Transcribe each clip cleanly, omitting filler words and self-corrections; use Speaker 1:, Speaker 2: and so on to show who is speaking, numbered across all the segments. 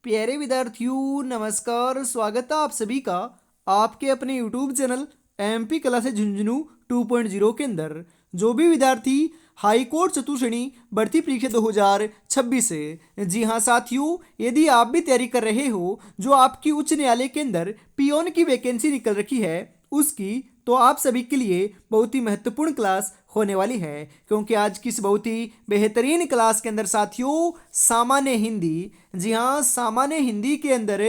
Speaker 1: प्यारे विद्यार्थियों नमस्कार। स्वागत है आप सभी का आपके अपने YouTube channel MP classes Jhunjhunu 2.0 के अंदर। जो भी विद्यार्थी हाई कोर्ट चतुर्श्रेणी भर्ती परीक्षा 2026 से, जी हाँ साथियों, यदि आप भी तैयारी कर रहे हो जो आपकी उच्च न्यायालय के अंदर पियोन की वैकेंसी निकल रखी है उसकी, तो आप सभी के लिए बहुत ही महत्वपूर्ण क्लास होने वाली है। क्योंकि आज की इस बहुत ही बेहतरीन क्लास के अंदर साथियों सामान्य हिंदी, जी हाँ सामान्य हिंदी के अंदर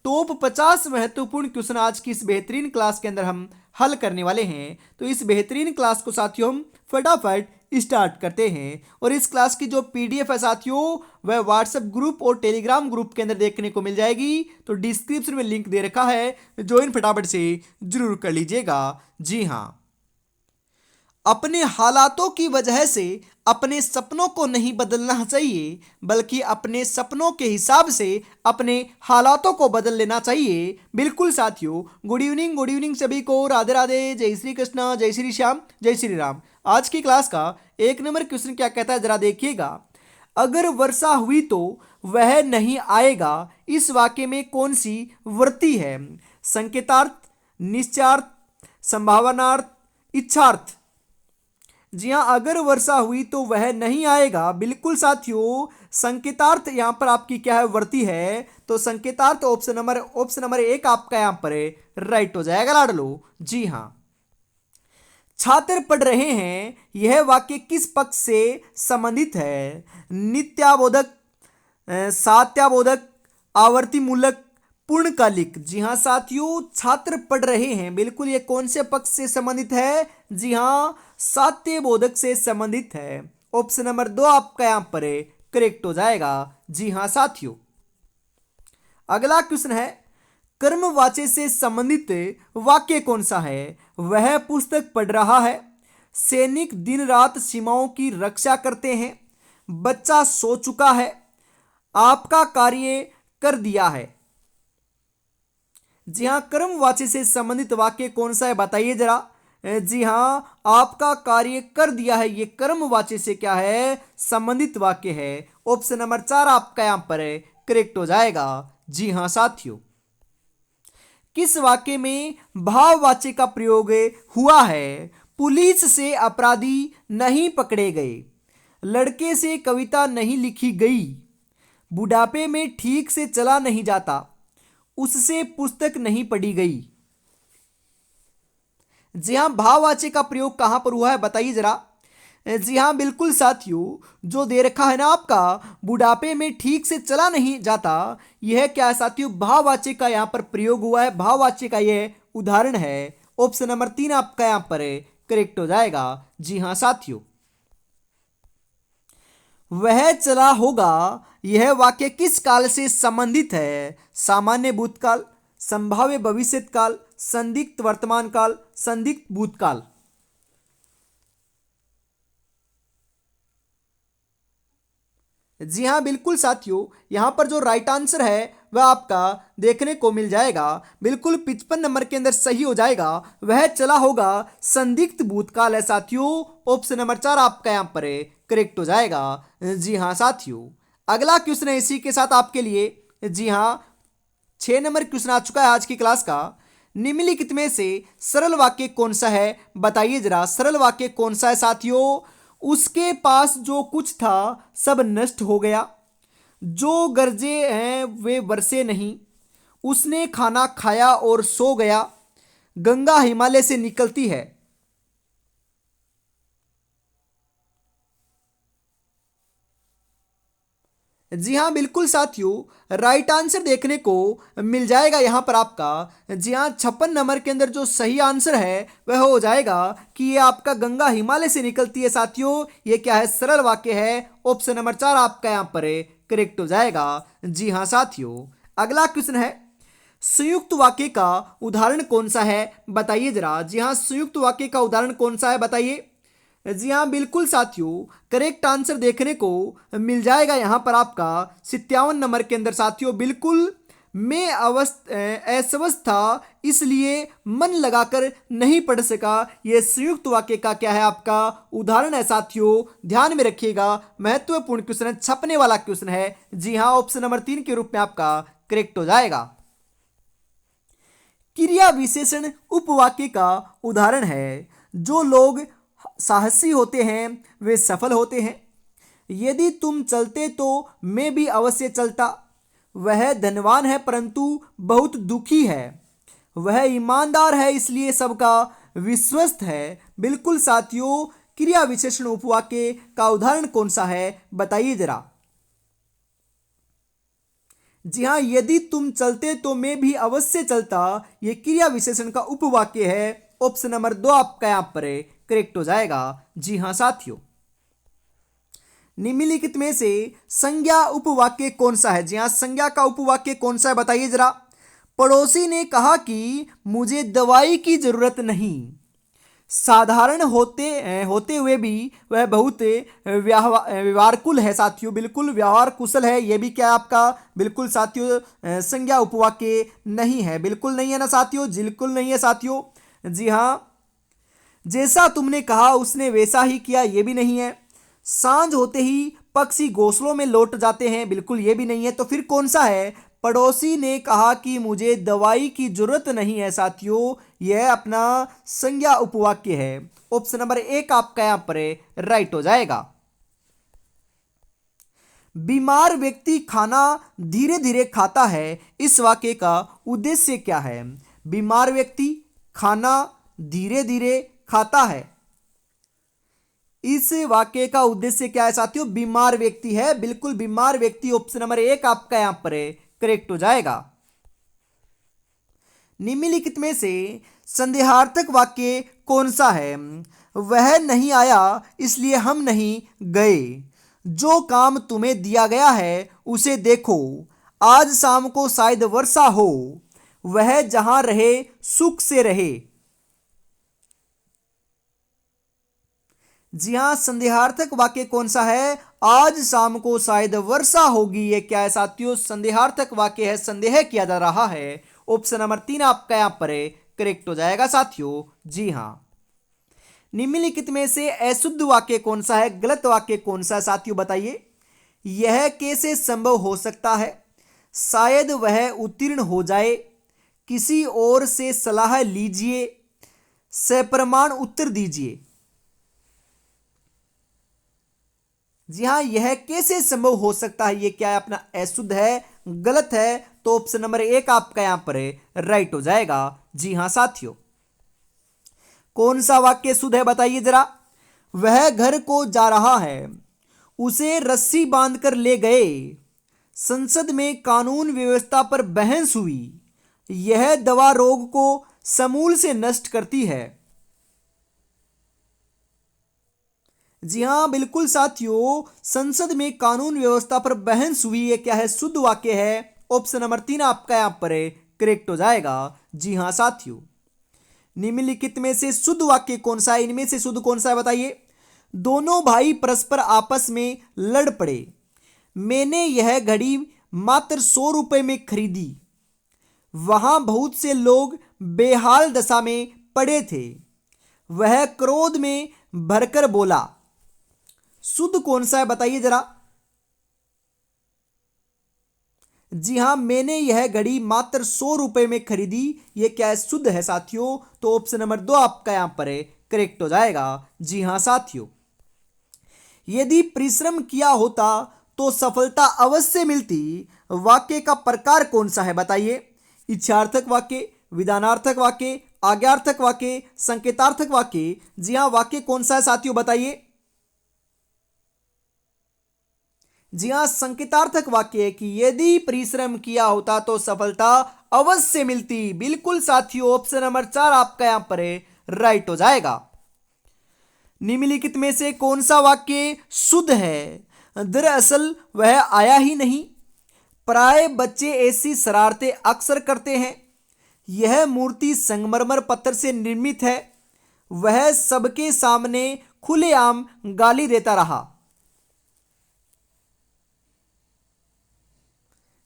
Speaker 1: टॉप 50 महत्वपूर्ण क्वेश्चन आज की इस बेहतरीन क्लास के अंदर हम हल करने वाले हैं। तो इस बेहतरीन क्लास को साथियों हम फटाफट स्टार्ट करते हैं। और इस क्लास की जो पीडीएफ है साथियों वह व्हाट्सएप ग्रुप और टेलीग्राम ग्रुप के अंदर देखने को मिल जाएगी। तो डिस्क्रिप्शन में लिंक दे रखा है, ज्वाइन फटाफट से जरूर कर लीजिएगा। जी हाँ, अपने हालातों की वजह से अपने सपनों को नहीं बदलना चाहिए, बल्कि अपने सपनों के हिसाब से अपने हालातों को बदल लेना चाहिए। बिल्कुल साथियों, गुड इवनिंग सभी को। राधे राधे, जय श्री कृष्ण, जय श्री श्याम, जय श्री राम। आज की क्लास का एक नंबर क्वेश्चन क्या कहता है जरा देखिएगा। अगर वर्षा हुई तो वह नहीं आएगा, इस वाक्य में कौन सी वृत्ति है? संकेतार्थ, निश्चयार्थ, संभावनार्थ, इच्छार्थ। जी हाँ, अगर वर्षा हुई तो वह नहीं आएगा। बिल्कुल साथियों, संकेतार्थ यहाँ पर आपकी क्या है, वृत्ति है। तो संकेतार्थ ऑप्शन नंबर एक आपका यहाँ पर राइट हो जाएगा लाडलो। जी हाँ, छात्र पढ़ रहे हैं, यह वाक्य किस पक्ष से संबंधित है? नित्याबोधक, सात्याबोधक, आवर्ती मूलक, पूर्णकालिक। जी हाँ साथियों, छात्र पढ़ रहे हैं, बिल्कुल ये कौन से पक्ष से संबंधित है? जी हाँ, सात्यबोधक से संबंधित है। ऑप्शन नंबर दो आपका यहां पर करेक्ट हो जाएगा। जी हाँ साथियों, अगला क्वेश्चन है, कर्मवाच्य से संबंधित वाक्य कौन सा है? वह पुस्तक पढ़ रहा है, सैनिक दिन रात सीमाओं की रक्षा करते हैं, बच्चा सो चुका है, आपका कार्य कर दिया है। जी हाँ, कर्मवाच्य से संबंधित वाक्य कौन सा है बताइए जरा। जी हाँ, आपका कार्य कर दिया है, ये कर्मवाच्य से क्या है, संबंधित वाक्य है। ऑप्शन नंबर चार आपका यहां पर करेक्ट हो जाएगा। जी हाँ साथियों, किस वाक्य में भाववाच्य का प्रयोग हुआ है? पुलिस से अपराधी नहीं पकड़े गए, लड़के से कविता नहीं लिखी गई, बुढ़ापे में ठीक से चला नहीं जाता, उससे पुस्तक नहीं पढ़ी गई। जी हाँ, भाववाच्य का प्रयोग कहां पर हुआ है बताइए जरा। जी हाँ बिल्कुल साथियों, जो दे रखा है ना आपका, बुढ़ापे में ठीक से चला नहीं जाता, यह क्या है साथियों, भाववाच्य का यहां पर प्रयोग हुआ है, भाववाच्य का यह उदाहरण है। ऑप्शन नंबर तीन आपका यहां पर करेक्ट हो जाएगा। जी हाँ साथियों, वह चला होगा, यह वाक्य किस काल से संबंधित है? सामान्य भूतकाल, संभाव्य भविष्यत काल, संदिग्ध वर्तमान काल, संदिग्ध भूतकाल। जी हाँ बिल्कुल साथियों, यहां पर जो राइट आंसर है वह आपका देखने को मिल जाएगा, बिल्कुल 55 नंबर के अंदर सही हो जाएगा। वह चला होगा संदिग्ध भूतकाल है साथियों। ऑप्शन नंबर चार आपका यहां पर करेक्ट हो जाएगा। जी हाँ साथियों, अगला क्वेश्चन है इसी के साथ आपके लिए। जी हाँ, 6 नंबर क्वेश्चन आ चुका है आज की क्लास का। निम्नलिखित में से सरल वाक्य कौन सा है बताइए जरा। सरल वाक्य कौन सा है साथियों? उसके पास जो कुछ था सब नष्ट हो गया, जो गरजे हैं वे बरसे नहीं, उसने खाना खाया और सो गया, गंगा हिमालय से निकलती है। जी हाँ बिल्कुल साथियों, राइट आंसर देखने को मिल जाएगा यहां पर आपका। जी हाँ, 56 नंबर के अंदर जो सही आंसर है वह हो जाएगा कि ये आपका गंगा हिमालय से निकलती है साथियों। ये क्या है, सरल वाक्य है। ऑप्शन नंबर चार आपका यहां पर करेक्ट हो जाएगा। जी हाँ साथियों, अगला क्वेश्चन है, संयुक्त वाक्य का उदाहरण कौन सा है बताइए जरा। जी हाँ, संयुक्त वाक्य का उदाहरण कौन सा है बताइए। जी हाँ बिल्कुल साथियों, करेक्ट आंसर देखने को मिल जाएगा यहां पर आपका 57 नंबर के अंदर साथियों। बिल्कुल मैं अस्वस्थ था इसलिए मन लगाकर नहीं पढ़ सका। यह संयुक्त वाक्य का क्या है आपका उदाहरण है साथियों, ध्यान में रखिएगा। महत्वपूर्ण क्वेश्चन है, छपने वाला क्वेश्चन है। जी हाँ, ऑप्शन नंबर 3 के रूप में आपका करेक्ट हो जाएगा। क्रिया विशेषण उपवाक्य का उदाहरण है। जो लोग साहसी होते हैं वे सफल होते हैं। यदि तुम चलते तो मैं भी अवश्य चलता। वह धनवान है परंतु बहुत दुखी है। वह ईमानदार है इसलिए सबका विश्वस्त है। बिल्कुल साथियों, क्रिया विशेषण उपवाक्य का उदाहरण कौन सा है बताइए जरा। जी हाँ, यदि तुम चलते तो मैं भी अवश्य चलता, यह क्रिया विशेषण का उपवाक्य है। ऑप्शन नंबर 2 आपका यहां पर करेक्ट हो जाएगा। जी हाँ साथियों, निम्नलिखित में से संज्ञा उपवाक्य कौन सा है। जी हाँ, संज्ञा का उपवाक्य कौन सा है बताइए जरा। पड़ोसी ने कहा कि मुझे दवाई की जरूरत नहीं। साधारण होते हुए भी वह बहुत व्यवहारकुल है साथियों। बिल्कुल व्यवहार कुशल है, यह भी क्या आपका बिल्कुल साथियों संज्ञा उपवाक्य नहीं है। बिल्कुल नहीं है ना साथियों, बिल्कुल नहीं है साथियों। जी हाँ, जैसा तुमने कहा उसने वैसा ही किया, यह भी नहीं है। सांझ होते ही पक्षी घोंसलों में लौट जाते हैं, बिल्कुल ये भी नहीं है। तो फिर कौन सा है। पड़ोसी ने कहा कि मुझे दवाई की जरूरत नहीं है साथियों, यह अपना संज्ञा उपवाक्य है। ऑप्शन नंबर 1 आपका यहां पर राइट हो जाएगा। बीमार व्यक्ति खाना धीरे धीरे खाता है, इस वाक्य का उद्देश्य क्या है। बीमार व्यक्ति खाना धीरे धीरे खाता है, इस वाक्य का उद्देश्य क्या है साथियों। बीमार व्यक्ति है, बिल्कुल बीमार व्यक्ति। ऑप्शन नंबर 1 आपका यहां पर करेक्ट हो जाएगा। निम्नलिखित में से संदेहार्थक वाक्य कौन सा है। वह नहीं आया इसलिए हम नहीं गए। जो काम तुम्हें दिया गया है उसे देखो। आज शाम को शायद वर्षा हो। वह जहां रहे सुख से रहे। जी हां, संदेहार्थक वाक्य कौन सा है। आज शाम को शायद वर्षा होगी, ये क्या है साथियों संदेहार्थक वाक्य है, संदेह किया जा रहा है। ऑप्शन नंबर 3 आपका यहां पर करेक्ट हो जाएगा साथियों। जी हां, निम्नलिखित में से अशुद्ध वाक्य कौन सा है, गलत वाक्य कौन सा है साथियों बताइए। यह कैसे संभव हो सकता है। शायद वह उत्तीर्ण हो जाए। किसी और से सलाह लीजिए। सप्रमाण उत्तर दीजिए। जी हाँ, यह कैसे संभव हो सकता है, ये क्या है अपना अशुद्ध है, गलत है। तो ऑप्शन नंबर 1 आपका यहां पर राइट हो जाएगा। जी हां साथियों, कौन सा वाक्य शुद्ध है बताइए जरा। वह घर को जा रहा है, उसे रस्सी बांधकर ले गए। संसद में कानून व्यवस्था पर बहस हुई। यह दवा रोग को समूल से नष्ट करती है। जी हां बिल्कुल साथियों, संसद में कानून व्यवस्था पर बहस हुई, ये क्या है शुद्ध वाक्य है। ऑप्शन नंबर 3 आपका यहां पर करेक्ट हो जाएगा। जी हां साथियों, निम्नलिखित में से शुद्ध वाक्य कौन सा है, इनमें से शुद्ध कौन सा है बताइए। दोनों भाई परस्पर आपस में लड़ पड़े। मैंने यह घड़ी मात्र 100 रुपए में खरीदी। वहां बहुत से लोग बेहाल दशा में पड़े थे। वह क्रोध में भरकर बोला। शुद्ध कौन सा है बताइए जरा। जी हां, मैंने यह घड़ी मात्र 100 रुपए में खरीदी, यह क्या है शुद्ध है साथियों। तो ऑप्शन नंबर 2 आपका यहां पर करेक्ट हो जाएगा। जी हां साथियों, यदि परिश्रम किया होता तो सफलता अवश्य मिलती। वाक्य का प्रकार कौन सा है बताइए। इच्छार्थक वाक्य, विधानार्थक वाक्य, आज्ञार्थक वाक्य, संकेतार्थक वाक्य। जी हां, वाक्य कौन सा है साथियों बताइए। जी हां, संकेतार्थक वाक्य है कि यदि परिश्रम किया होता तो सफलता अवश्य मिलती। बिल्कुल साथियों, ऑप्शन नंबर 4 आपका यहां पर राइट हो जाएगा। निम्नलिखित में से कौन सा वाक्य शुद्ध है। दरअसल वह आया ही नहीं। प्राय बच्चे ऐसी शरारतें अक्सर करते हैं। यह मूर्ति संगमरमर पत्थर से निर्मित है। वह सबके सामने खुलेआम गाली देता रहा।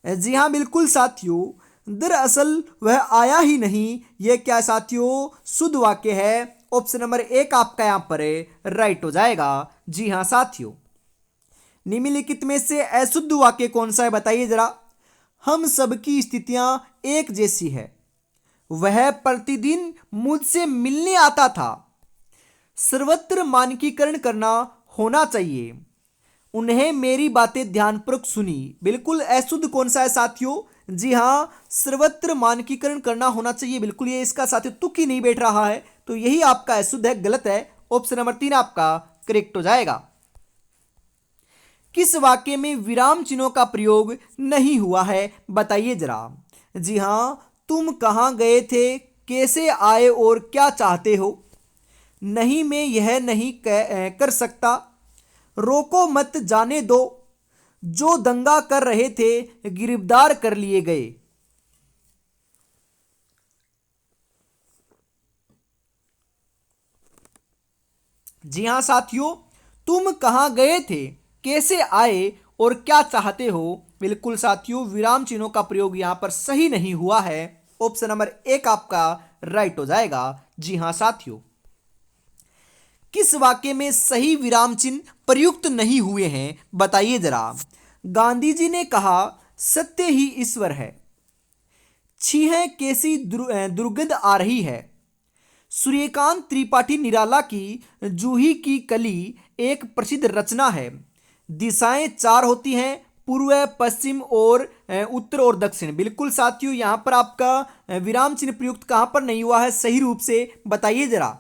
Speaker 1: जी हां बिल्कुल साथियों, दरअसल वह आया ही नहीं। यह क्या साथियों, शुद्ध वाक्य है। ऑप्शन नंबर एक आपका यहां पर राइट हो जाएगा। जी हां साथियों, निम्नलिखित में से अशुद्ध वाक्य कौन सा है बताइए जरा। हम सबकी स्थितियां एक जैसी है। वह प्रतिदिन मुझसे मिलने आता था। सर्वत्र मानकीकरण करना होना चाहिए। उन्हें मेरी बातें ध्यानपूर्वक सुनी। बिल्कुल अशुद्ध कौन सा है साथियों? जी हां, सर्वत्र मानकीकरण करना होना चाहिए। बिल्कुल ये इसका साथियों तुक ही नहीं बैठ रहा है, तो यही आपका अशुद्ध है, गलत है। ऑप्शन नंबर 3 आपका करेक्ट हो जाएगा। किस वाक्य में विराम चिन्हों का प्रयोग नहीं हुआ है बताइए जरा। जी हां, तुम कहां गए थे, कैसे आए और क्या चाहते हो, नहीं मैं यह नहीं कर सकता, रोको मत जाने दो, जो दंगा कर रहे थे गिरफ्तार कर लिए गए। जी हां साथियों, तुम कहां गए थे, कैसे आए और क्या चाहते हो। बिल्कुल साथियों, विराम चिन्हों का प्रयोग यहां पर सही नहीं हुआ है। ऑप्शन नंबर एक आपका राइट हो जाएगा। जी हां साथियों, किस वाक्य में सही विराम चिन्ह प्रयुक्त नहीं हुए हैं बताइए जरा। गांधी जी ने कहा सत्य ही ईश्वर है। छीह कैसी दुर्गंध आ रही है। सूर्यकांत त्रिपाठी निराला की जूही की कली एक प्रसिद्ध रचना है। दिशाएं चार होती हैं, पूर्व, पश्चिम और उत्तर और दक्षिण। बिल्कुल साथियों, यहां पर आपका विराम चिन्ह प्रयुक्त कहां पर नहीं हुआ है, सही रूप से बताइए जरा।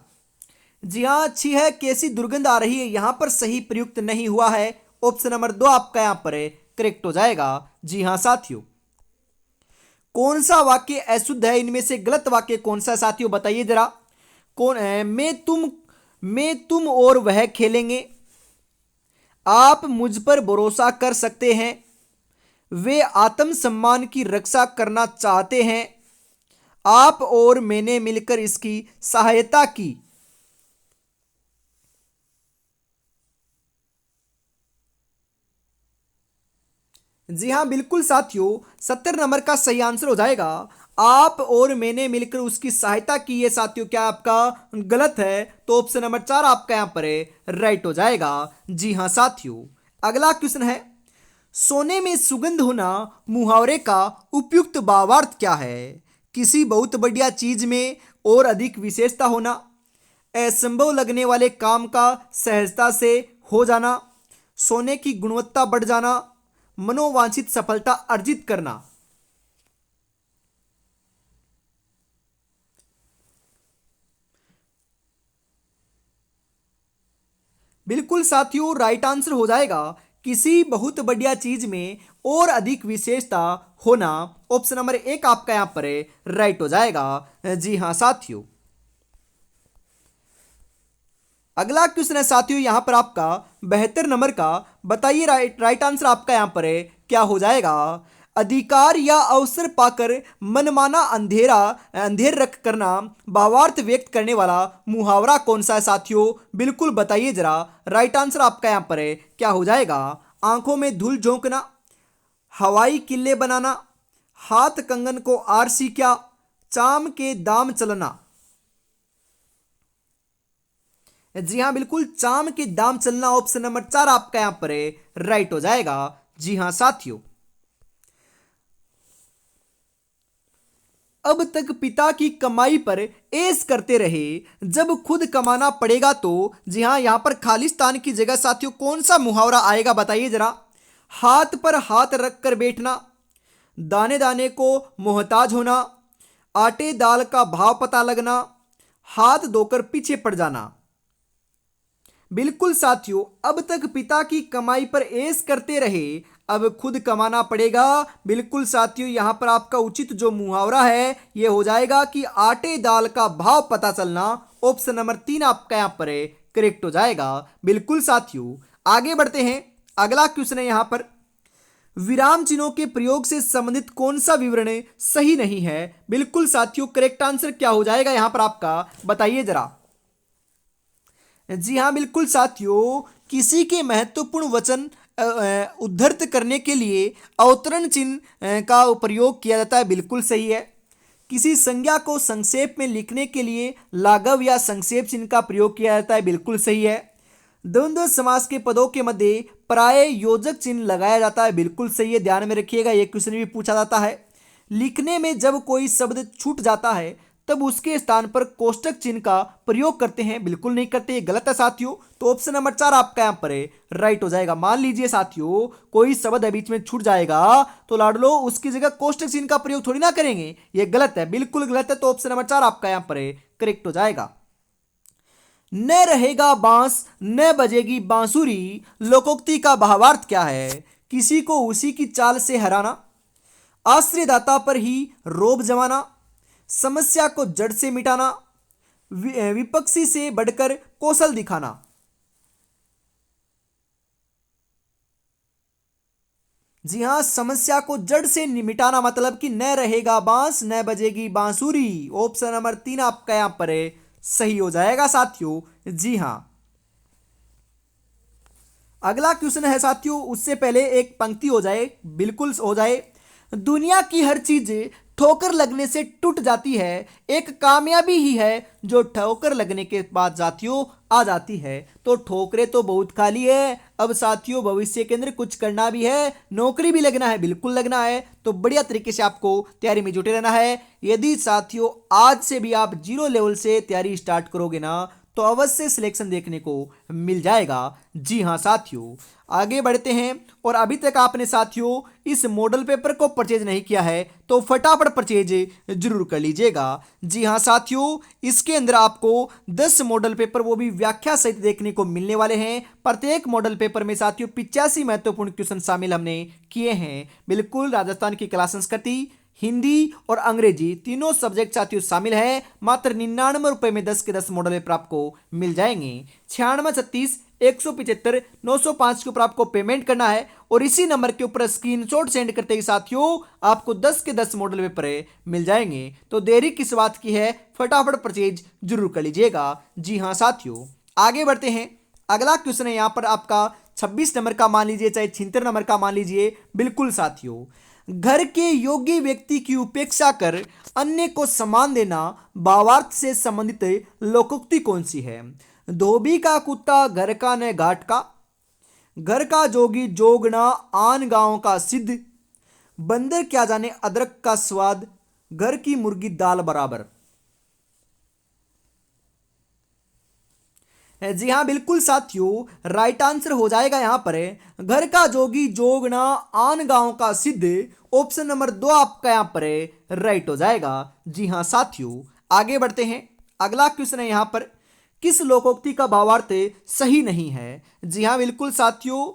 Speaker 1: जी हाँ, अच्छी है, कैसी दुर्गंध आ रही है, यहां पर सही प्रयुक्त नहीं हुआ है। ऑप्शन नंबर 2 आपका यहां पर करेक्ट हो जाएगा। जी हाँ साथियों, कौन सा वाक्य अशुद्ध है, इनमें से गलत वाक्य कौन सा है साथियों बताइए जरा। कौन है? मैं तुम और वह खेलेंगे। आप मुझ पर भरोसा कर सकते हैं। वे आत्मसम्मान की रक्षा करना चाहते हैं। आप और मैंने मिलकर इसकी सहायता की। जी हाँ बिल्कुल साथियों, 70 नंबर का सही आंसर हो जाएगा। आप और मैंने मिलकर उसकी सहायता की, है साथियों क्या आपका गलत है। तो ऑप्शन नंबर 4 आपका यहां पर राइट हो जाएगा। जी हाँ साथियों, अगला क्वेश्चन है, सोने में सुगंध होना मुहावरे का उपयुक्त भावार्थ क्या है। किसी बहुत बढ़िया चीज में और अधिक विशेषता होना, असंभव लगने वाले काम का सहजता से हो जाना, सोने की गुणवत्ता बढ़ जाना, मनोवांछित सफलता अर्जित करना। बिल्कुल साथियों, राइट आंसर हो जाएगा किसी बहुत बढ़िया चीज में और अधिक विशेषता होना। ऑप्शन नंबर एक आपका यहां पर राइट हो जाएगा। जी हां साथियों, अगला क्वेश्चन है साथियों यहां पर आपका 72 नंबर का। बताइए राइट आंसर आपका यहां पर क्या हो जाएगा। अधिकार या अवसर पाकर मनमाना अंधेर रख करना भावार्थ व्यक्त करने वाला मुहावरा कौन सा है साथियों। बिल्कुल बताइए जरा, राइट आंसर आपका यहां पर क्या हो जाएगा। आंखों में धूल झोंकना, हवाई किले बनाना, हाथ कंगन को आरसी क्या, चाम के दाम चलना। जी हाँ बिल्कुल, चाम के दाम चलना। ऑप्शन नंबर 4 आपका यहां पर राइट हो जाएगा। जी हां साथियों, अब तक पिता की कमाई पर ऐश करते रहे, जब खुद कमाना पड़ेगा तो। जी हां, यहां पर खालिस्तान की जगह साथियों कौन सा मुहावरा आएगा बताइए जरा। हाथ पर हाथ रख कर बैठना, दाने दाने को मोहताज होना, आटे दाल का भाव पता लगना, हाथ धोकर पीछे पड़ जाना। बिल्कुल साथियों, अब तक पिता की कमाई पर ऐश करते रहे, अब खुद कमाना पड़ेगा। बिल्कुल साथियों, यहां पर आपका उचित जो मुहावरा है यह हो जाएगा कि आटे दाल का भाव पता चलना। ऑप्शन नंबर 3 आपका यहां पर करेक्ट हो जाएगा। बिल्कुल साथियों, आगे बढ़ते हैं। अगला क्वेश्चन है यहां पर, विराम चिन्हों के प्रयोग से संबंधित कौन सा विवरण सही नहीं है। बिल्कुल साथियों, करेक्ट आंसर क्या हो जाएगा यहां पर आपका बताइए जरा। जी हाँ बिल्कुल साथियों, किसी के महत्वपूर्ण वचन उद्धृत करने के लिए अवतरण चिन्ह का प्रयोग किया जाता है, बिल्कुल सही है। किसी संज्ञा को संक्षेप में लिखने के लिए लाघव या संक्षेप चिन्ह का प्रयोग किया जाता है, बिल्कुल सही है। द्वंद्व समास के पदों के मध्य प्राय योजक चिन्ह लगाया जाता है, बिल्कुल सही है, ध्यान में रखिएगा, ये क्वेश्चन भी पूछा जाता है। लिखने में जब कोई शब्द छूट जाता है तब उसके स्थान पर कोष्टक चिन्ह का प्रयोग करते हैं, बिल्कुल नहीं करते, ये गलत है साथियों। तो ऑप्शन नंबर 4 आपका यहां पर है राइट हो जाएगा। मान लीजिए साथियों कोई शब्द है बीच में छूट जाएगा तो लाडलो उसकी जगह कोष्टक चिन्ह का प्रयोग थोड़ी ना करेंगे, ये गलत है, बिल्कुल गलत है। तो ऑप्शन नंबर 4 आपका यहां पर है करेक्ट हो जाएगा। न रहेगा बांस न बजेगी बांसुरी लोकोक्ति का भावार्थ क्या है? किसी को उसी की चाल से हराना, आश्रयदाता पर ही रोब जमाना, समस्या को जड़ से मिटाना, विपक्षी से बढ़कर कौशल दिखाना। जी हां, समस्या को जड़ से मिटाना मतलब कि न रहेगा बांस न बजेगी बांसुरी। ऑप्शन नंबर 3 आपका यहां पर है सही हो जाएगा साथियों। जी हां, अगला क्वेश्चन है साथियों, उससे पहले एक पंक्ति हो जाए, बिल्कुल हो जाए। दुनिया की हर चीज ठोकर लगने से टूट जाती है, एक कामयाबी ही है जो ठोकर लगने के बाद साथियों आ जाती है। तो ठोकरें तो बहुत खाली है, अब साथियों भविष्य के अंदर कुछ करना भी है, नौकरी भी लगना है, बिल्कुल लगना है। तो बढ़िया तरीके से आपको तैयारी में जुटे रहना है। यदि साथियों आज से भी आप 0 लेवल से तैयारी स्टार्ट करोगे ना तो अवश्य सिलेक्शन देखने को मिल जाएगा। जी हां साथियों, आगे बढ़ते हैं। और अभी तक आपने साथियों इस मॉडल पेपर को परचेज नहीं किया है तो फटाफट परचेज जरूर कर लीजिएगा। जी हां साथियों, इसके अंदर आपको 10 मॉडल पेपर वो भी व्याख्या सहित देखने को मिलने वाले हैं। प्रत्येक मॉडल पेपर में साथियों 85 महत्वपूर्ण क्वेश्चन शामिल हमने किए हैं। बिल्कुल राजस्थान की कला संस्कृति, हिंदी और अंग्रेजी तीनों सब्जेक्ट साथियों शामिल है। मात्र 99 रुपए में 10 के 10 मॉडल पेपर आपको मिल जाएंगे। 9636 175 905 के ऊपर आपको पेमेंट करना है और इसी नंबर के ऊपर स्क्रीनशॉट सेंड करते ही साथियों आपको 10 के 10 मॉडल पेपर मिल जाएंगे। तो देरी किस बात की है, फटाफट परचेज जरूर कर लीजिएगा। जी हाँ साथियों, आगे बढ़ते हैं। अगला क्वेश्चन है यहाँ पर आपका 26 नंबर का मान लीजिए चाहे 76 नंबर का मान लीजिए। बिल्कुल साथियों, घर के योग्य व्यक्ति की उपेक्षा कर अन्य को सम्मान देना भावार्थ से संबंधित लोकोक्ति कौन सी है? धोबी का कुत्ता घर का न घाट का, घर का जोगी जोगना आन गांव का सिद्ध, बंदर क्या जाने अदरक का स्वाद, घर की मुर्गी दाल बराबर। जी हाँ बिल्कुल साथियों, राइट आंसर हो जाएगा यहां पर घर का जोगी जोगना आन गांव का सिद्ध। ऑप्शन नंबर 2 आपका यहां पर राइट हो जाएगा। जी हाँ साथियों, आगे बढ़ते हैं। अगला क्वेश्चन है यहां पर, किस लोकोक्ति का भावार्थ सही नहीं है? जी हाँ बिल्कुल साथियों,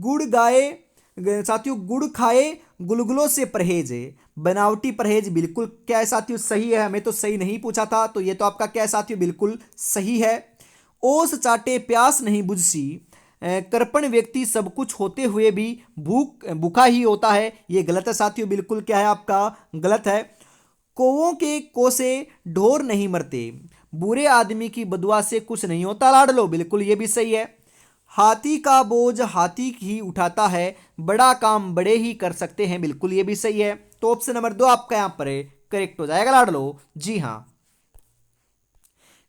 Speaker 1: गुड़ गाए साथियों गुड़ खाए गुलगुलों से परहेज, बनावटी परहेज बिल्कुल क्या है साथियों सही है। हमें तो सही नहीं पूछा था, तो ये तो आपका क्या है साथियों बिल्कुल सही है। ओस चाटे प्यास नहीं बुझसी, कृपण व्यक्ति सब कुछ होते हुए भी भूखा ही होता है, ये गलत है साथियों, बिल्कुल क्या है आपका गलत है। कौवों के कोसे ढोर नहीं मरते, बुरे आदमी की बदुआ से कुछ नहीं होता लाडलो, बिल्कुल ये भी सही है। हाथी का बोझ हाथी ही उठाता है, बड़ा काम बड़े ही कर सकते हैं, बिल्कुल ये भी सही है। तो ऑप्शन नंबर 2 आपका यहां पर करेक्ट हो जाएगा लाडलो। जी हां,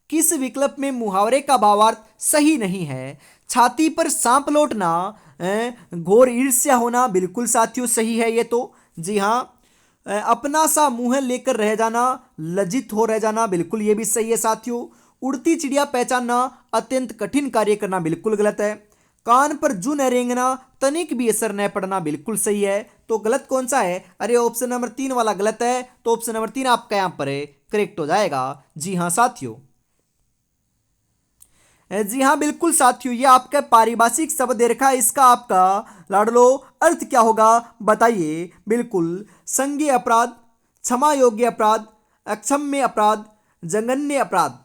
Speaker 1: किस विकल्प में मुहावरे का भावार्थ सही नहीं है? छाती पर सांप लौटना, घोर ईर्ष्या होना, बिल्कुल साथियों सही है ये तो। जी हाँ, अपना सा मुंह लेकर रह जाना, लज्जित हो रह जाना, बिल्कुल ये भी सही है साथियों। उड़ती चिड़िया पहचानना, अत्यंत कठिन कार्य करना, बिल्कुल गलत है। कान पर जू न रेंगना, तनिक भी असर न पड़ना, बिल्कुल सही है। तो गलत कौन सा है? अरे ऑप्शन नंबर 3 वाला गलत है। तो ऑप्शन नंबर 3 आपका यहां पर करेक्ट हो जाएगा। जी हाँ साथियों, जी हाँ बिल्कुल साथियों, ये आपका पारिभाषिक शब्द दे रखा है, इसका आपका लाडलो अर्थ क्या होगा बताइए। बिल्कुल, संज्ञेय अपराध, क्षमा योग्य अपराध, अक्षम्य अपराध, जघन्य अपराध।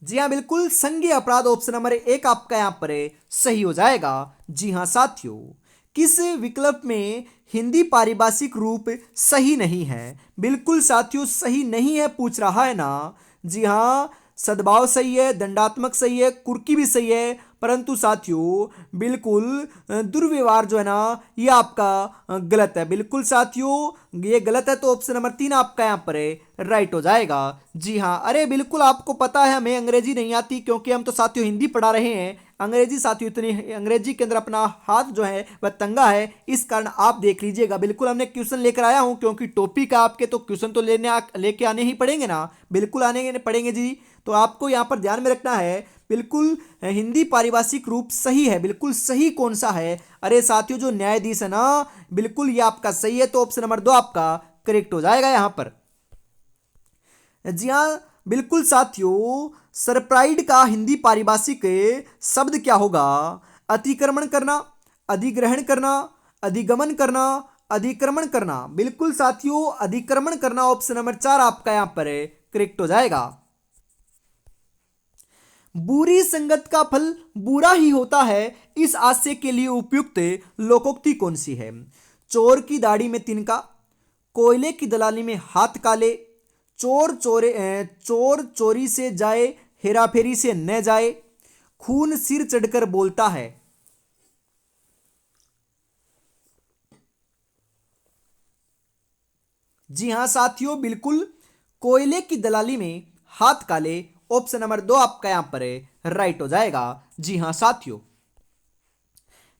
Speaker 1: जी हाँ बिल्कुल, संज्ञेय अपराध ऑप्शन नंबर 1 आपका यहां पर सही हो जाएगा। जी हाँ साथियों, किस विकल्प में हिंदी पारिभाषिक रूप सही नहीं है? बिल्कुल साथियों सही नहीं है पूछ रहा है ना। जी हाँ, सद्भाव सही है, दंडात्मक सही है, कुर्की भी सही है, परंतु साथियों बिल्कुल दुर्व्यवहार जो है ना ये आपका गलत है। बिल्कुल साथियों ये गलत है, तो ऑप्शन नंबर 3 आपका यहाँ पर है राइट हो जाएगा। जी हाँ, अरे बिल्कुल आपको पता है हमें अंग्रेजी नहीं आती, क्योंकि हम तो साथियों हिंदी पढ़ा रहे हैं। अंग्रेजी साथियों इतनी अंग्रेजी के अंदर अपना हाथ जो है वह तंगा है, इस कारण आप देख लीजिएगा। बिल्कुल हमने क्वेश्चन लेकर आया हूं, क्योंकि टॉपिक है आपके तो क्वेश्चन तो लेके आने ही पड़ेंगे ना, बिल्कुल आने पड़ेंगे जी। तो आपको यहाँ पर ध्यान में रखना है, बिल्कुल हिंदी पारिभाषिक रूप सही है, बिल्कुल सही कौन सा है? अरे साथियों जो न्यायाधीश है ना, बिल्कुल ये आपका सही है, तो ऑप्शन नंबर 2 आपका करेक्ट हो जाएगा यहां पर। जी हाँ बिल्कुल साथियों, सरप्राइड का हिंदी पारिभाषिक शब्द क्या होगा? अतिक्रमण करना, अधिग्रहण करना, अधिगमन करना, अधिक्रमण करना। बिल्कुल साथियों अधिक्रमण करना, ऑप्शन नंबर 4 आपका यहां पर करेक्ट हो जाएगा। बुरी संगत का फल बुरा ही होता है, इस आशय के लिए उपयुक्त लोकोक्ति कौन सी है? चोर की दाढ़ी में तिनका, कोयले की दलाली में हाथ काले, चोर चोरी से जाए, हेराफेरी से न जाए, खून सिर चढ़कर बोलता है। जी हां साथियों बिल्कुल कोयले की दलाली में हाथ काले, ऑप्शन नंबर 2 आपका यहां पर राइट हो जाएगा। जी हां साथियों,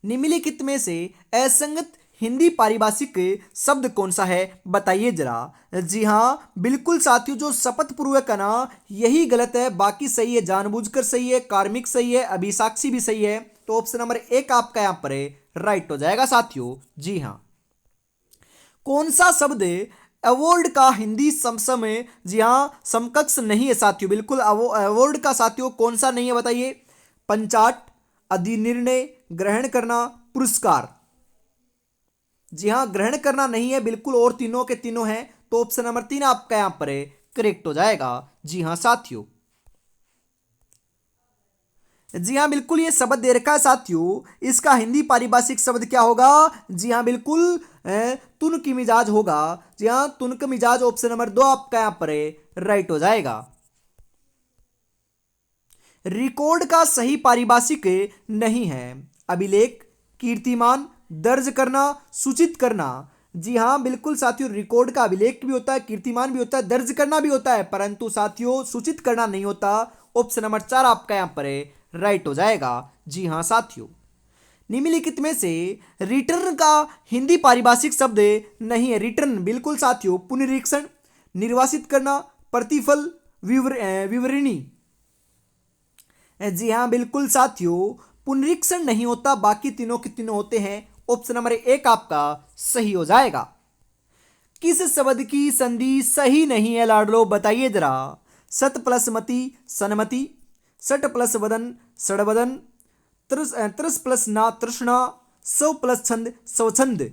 Speaker 1: निम्नलिखित में से असंगत हिंदी पारिभाषिक शब्द कौन सा है बताइए जरा। जी हाँ बिल्कुल साथियों, जो शपथ पूर्वक है ना यही गलत है, बाकी सही है, जानबूझकर सही है, कार्मिक सही है, अभिसाक्षी भी सही है, तो ऑप्शन नंबर 1 आपका यहां पर राइट हो जाएगा साथियों। जी हाँ, कौन सा शब्द अवॉर्ड का हिंदी समसम, जी हाँ समकक्ष नहीं है साथियों, बिल्कुल अवॉर्ड का साथियों कौन सा नहीं है बताइए? पंचाट, अधिनिर्णय, ग्रहण करना, पुरस्कार। जी हाँ ग्रहण करना नहीं है, बिल्कुल और तीनों के तीनों हैं, तो ऑप्शन नंबर 3 आपका यहां पर करेक्ट हो जाएगा। जी हाँ साथियों, जी हाँ बिल्कुल ये शब्द दे रखा है साथियों, इसका हिंदी पारिभाषिक शब्द क्या होगा? जी हाँ बिल्कुल तुन की मिजाज होगा। जी हाँ तुन का मिजाज, ऑप्शन नंबर 2 आपका यहां पर राइट हो जाएगा। रिकॉर्ड का सही पारिभाषिक नहीं है, अभिलेख, कीर्तिमान, दर्ज करना, सूचित करना। जी हाँ बिल्कुल साथियों, रिकॉर्ड का अभिलेख भी होता है, कीर्तिमान भी होता है, दर्ज करना भी होता है, परंतु साथियों सूचित करना नहीं होता। ऑप्शन नंबर 4 आपका यहां पर राइट हो जाएगा। जी हाँ साथियों, निम्नलिखित में से रिटर्न का हिंदी पारिभाषिक शब्द नहीं है। रिटर्न बिल्कुल साथियों पुनरीक्षण, निर्वासित करना, प्रतिफल, विवरणी। जी हाँ बिल्कुल साथियों, पुनरीक्षण नहीं होता, बाकी तीनों के तीनों होते हैं, ऑप्शन नंबर 1 आपका सही हो जाएगा। किस शब्द की संधि सही नहीं है लाडलो बताइए जरा। सत प्लस मति सनमति, सट प्लस वदन सड़वदन, त्रस प्लस ना तृष्णा, सव प्लस छंद स्वछंद।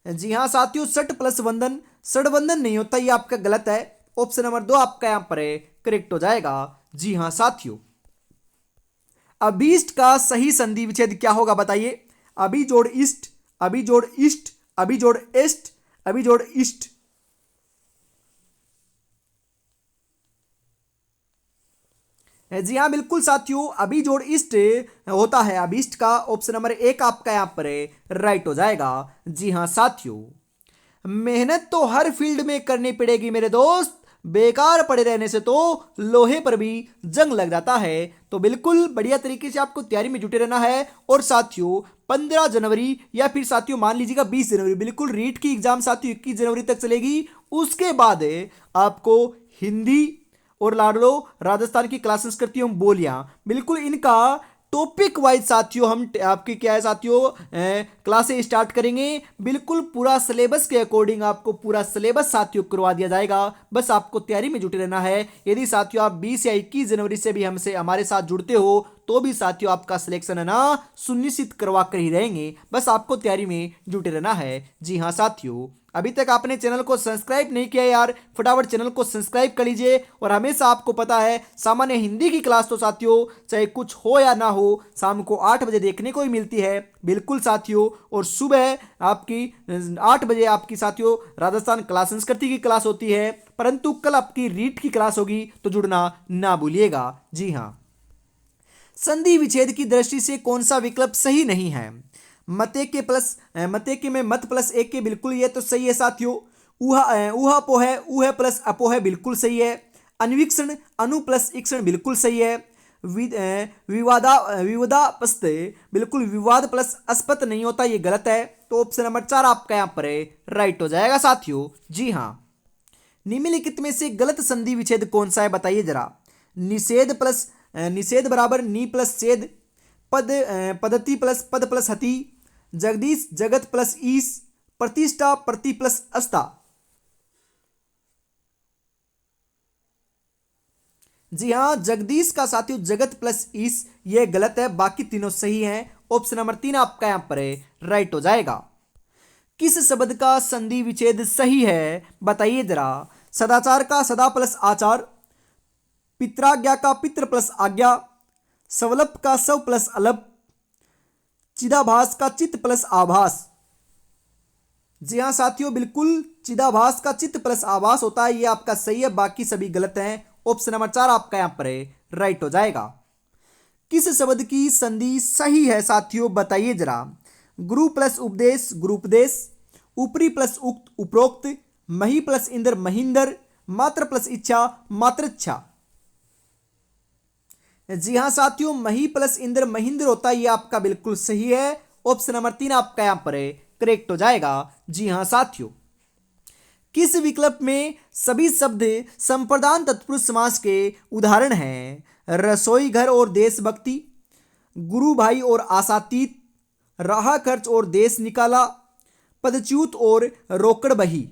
Speaker 1: जी हाँ साथियों, सट प्लस वंदन सड़वंदन नहीं होता, ये आपका गलत है, ऑप्शन नंबर 2 आपका यहां पर करेक्ट हो जाएगा। जी हाँ साथियों, अभीष्ट का सही संधि विच्छेद क्या होगा बताइए? अभी जोड़ इष्ट, अभी जोड़ इष्ट, अभी जोड़ एस्ट, अभी जोड़ इष्ट। जी हाँ बिल्कुल साथियों, अभी जोड़ इष्ट होता है अभीष्ट का, ऑप्शन नंबर 1 आपका यहां पर राइट हो जाएगा। जी हाँ साथियों, मेहनत तो हर फील्ड में करनी पड़ेगी मेरे दोस्त, बेकार पड़े रहने से तो लोहे पर भी जंग लग जाता है। तो बिल्कुल बढ़िया तरीके से आपको तैयारी में जुटे रहना है। और साथियों 15 जनवरी या फिर साथियों मान लीजिएगा 20 जनवरी, बिल्कुल रीट की एग्जाम साथियों 21 जनवरी तक चलेगी। उसके बाद आपको हिंदी और लाडलो राजस्थान की क्लास संस्कृति एवं बोलियां, बिल्कुल इनका टॉपिक वाइज साथियों हम आपकी क्या है साथियों क्लासें स्टार्ट करेंगे। बिल्कुल पूरा सिलेबस के अकॉर्डिंग आपको पूरा सिलेबस साथियों करवा दिया जाएगा, बस आपको तैयारी में जुटे रहना है। यदि साथियों आप 20 या 21 जनवरी से भी हमसे हमारे साथ जुड़ते हो तो भी साथियों आपका सिलेक्शन है ना सुनिश्चित करवा कर ही रहेंगे, बस आपको तैयारी में जुटे रहना है। जी हाँ साथियों, अभी तक आपने चैनल को सब्सक्राइब नहीं किया यार, फटाफट चैनल को सब्सक्राइब कर लीजिए। और हमेशा आपको पता है सामान्य हिंदी की क्लास तो साथियों चाहे कुछ हो या ना हो शाम को 8 बजे देखने को ही मिलती है, बिल्कुल साथियों। और सुबह आपकी 8 बजे आपकी साथियों राजस्थान क्लास संस्कृति की क्लास होती है, परंतु कल आपकी रीट की क्लास होगी, तो जुड़ना ना भूलिएगा। जी हाँ संधि विच्छेद की दृष्टि से कौन सा विकल्प सही नहीं है? मते के में मत प्लस एक के बिल्कुल ये तो सही है साथियों। ऊहा पोह ऊह प्लस अपोह बिल्कुल सही है। अन्वीक्षण अनु प्लस ईक्षण बिल्कुल सही है। विवादास्पद बिल्कुल विवाद प्लस अस्पत नहीं होता, ये गलत है। तो ऑप्शन नंबर 4 आपका यहाँ पर राइट हो जाएगा साथियों। जी हाँ। निम्नलिखित में से गलत संधि विच्छेद कौन सा है बताइए जरा। निषेध बराबर नी प्लस छेद, पद्धति प्लस पद प्लस हति, जगदीश जगत प्लस ईस, प्रतिष्ठा प्रति प्लस अस्था। जी हाँ, जगदीश का साथियों जगत प्लस ईस, ये गलत है, बाकी तीनों सही हैं। ऑप्शन नंबर 3 आपका यहां पर राइट हो जाएगा। किस शब्द का संधि विच्छेद सही है बताइए जरा। सदाचार का सदा प्लस आचार, पित्राज्ञा का पित्र प्लस आज्ञा, सवलभ का सव प्लस अलभ, चिदाभास का चित्त प्लस आभास। जी हाँ साथियों, बिल्कुल चिदाभास का चित्त प्लस आभास होता है, ये आपका सही है, बाकी सभी गलत हैं। ऑप्शन नंबर 4 आपका यहां पर राइट हो जाएगा। किस शब्द की संधि सही है साथियों बताइए जरा। गुरु प्लस उपदेश गुरुपदेश, ऊपरी प्लस उक्त उपरोक्त, मही प्लस इंद्र महिंदर, मात्र प्लस इच्छा मातृच्छा। जी हाँ साथियों, मही प्लस इंद्र महिंद्र होता है, ये आपका बिल्कुल सही है। ऑप्शन नंबर 3 आपका यहां पर करेक्ट हो जाएगा। जी हाँ साथियों। किस विकल्प में सभी शब्द संप्रदान तत्पुरुष समास के उदाहरण हैं। रसोई घर और देशभक्ति, गुरु भाई और आशातीत, राह खर्च और देश निकाला, पदच्युत और रोकड़ बही।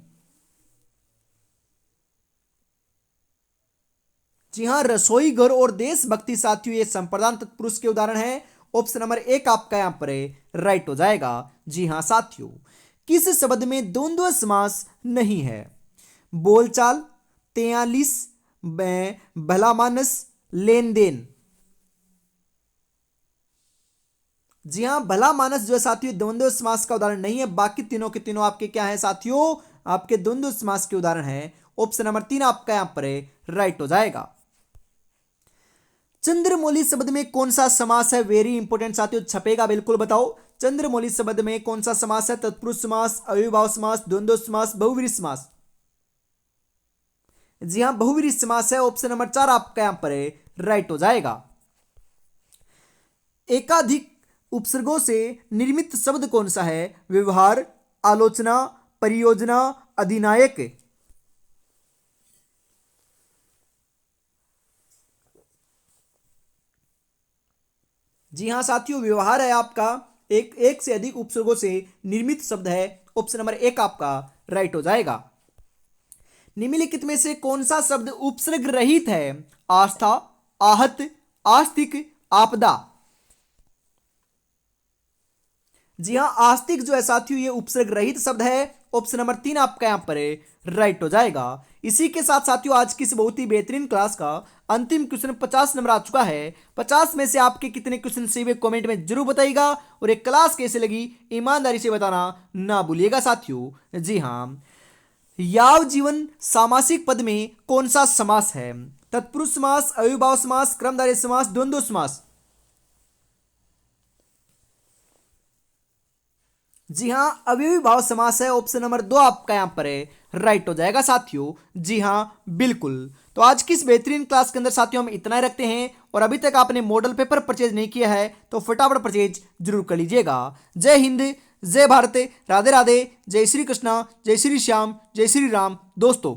Speaker 1: जी हाँ, रसोई घर और देशभक्ति साथियों ये संप्रदान तत्पुरुष के उदाहरण हैं। ऑप्शन नंबर 1 आपका यहां पर राइट हो जाएगा। जी हाँ साथियों। किस शब्द में द्वंद्व समास नहीं है। बोलचाल, 43, भला मानस, लेन देन। जी हाँ, भला मानस जो है साथियों द्वंद्व समास का उदाहरण नहीं है, बाकी तीनों के तीनों आपके क्या है साथियों, आपके द्वंद्व समास के उदाहरण है। ऑप्शन नंबर 3 आपका यहां पर राइट हो जाएगा। चंद्रमौली शब्द में कौन सा समास है, वेरी इंपोर्टेंट साथियों, छपेगा बिल्कुल बताओ। चंद्रमौली शब्द में कौन सा समास है। तत्पुरुष समास, अविभाव समास, द्वंद्व समास, बहुव्रीहि समास। जी हां, बहुव्रीहि समास है। ऑप्शन नंबर 4 आपका यहां पर राइट हो जाएगा। एकाधिक उपसर्गों से निर्मित शब्द कौन सा है। व्यवहार, आलोचना, परियोजना, अधिनायक। जी हां साथियों, व्यवहार है आपका, एक से अधिक उपसर्गों से निर्मित शब्द है। ऑप्शन नंबर 1 आपका राइट हो जाएगा। निम्नलिखित में से कौन सा शब्द उपसर्ग रहित है। आस्था, आहत, आस्तिक, आपदा। जी हां, आस्तिक जो है साथियों ये उपसर्ग रहित शब्द है। ऑप्शन नंबर 3 आपका यहां पर राइट हो जाएगा। इसी के साथ साथियों आज की इस बहुत ही बेहतरीन क्लास का अंतिम क्वेश्चन 50 नंबर आ चुका है। 50 में से आपके कितने क्वेश्चन सही हुए कमेंट में जरूर बताइएगा, और एक क्लास कैसे लगी ईमानदारी से बताना ना भूलिएगा साथियों। जी हां, याव जीवन सामासिक पद में कौन सा समास है। तत्पुरुष समास, अविभाव समास, क्रमधारय समास, द्वंद्व समास। जी हां, अव्ययीभाव समास है। ऑप्शन नंबर 2 आपका यहां पर राइट हो जाएगा साथियों। जी हां बिल्कुल। तो आज की इस बेहतरीन क्लास के अंदर साथियों हम इतना ही रखते हैं, और अभी तक आपने मॉडल पेपर परचेज नहीं किया है तो फटाफट परचेज जरूर कर लीजिएगा। जय हिंद, जय भारत, राधे राधे, जय श्री कृष्णा, जय श्री श्याम, जय श्री राम दोस्तों।